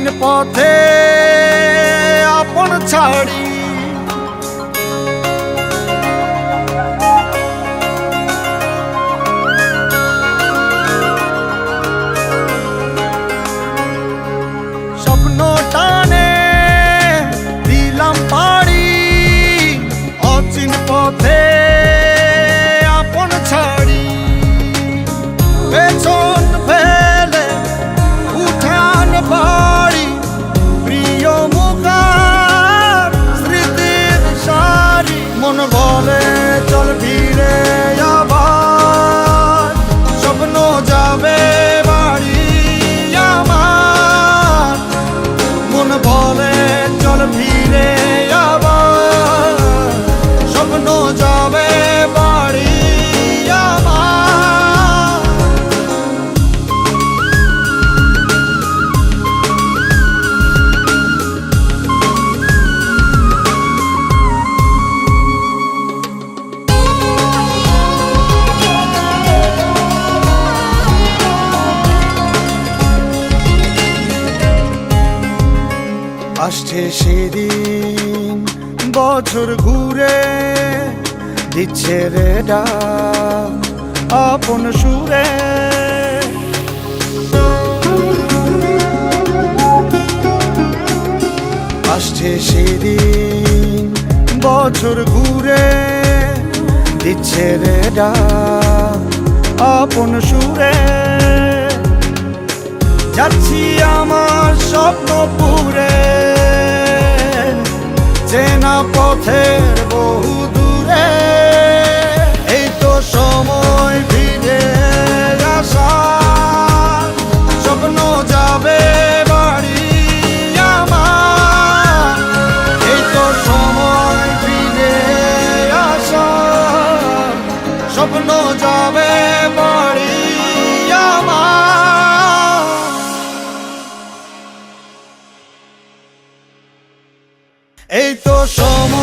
অচিন পথে আপন ছাড়ি স্বপ্ন টানে দিলাম পাড়ি অচিন পথে আপন ছাড়ি পেছন ফেলে উঠান বাড়ি প্রিয় মুখার স্মৃতির সারি মন বলে চল ফিরে আবার স্বপ্ন যাবে বাড়ি আমার মন বলে চল ফিরে আবার স্বপ্ন যাবে বাড়ি আমার আসছে সেদিন বছর ঘুরে দিচ্ছে রে ডাক আপন সুরে আসছে সেদিন বছর ঘুরে দিচ্ছে রে ডাক আপন সুরে যাচ্ছি আমার স্বপ্ন পুরে চেনা পথের বহু দূরে এই তো সময় ফিরে আসার স্বপ্ন যাবে বাড়ি আমার এই তো সময় ফিরে আসার স্বপ্ন যাবে বাড়ি আমার এই তো সময়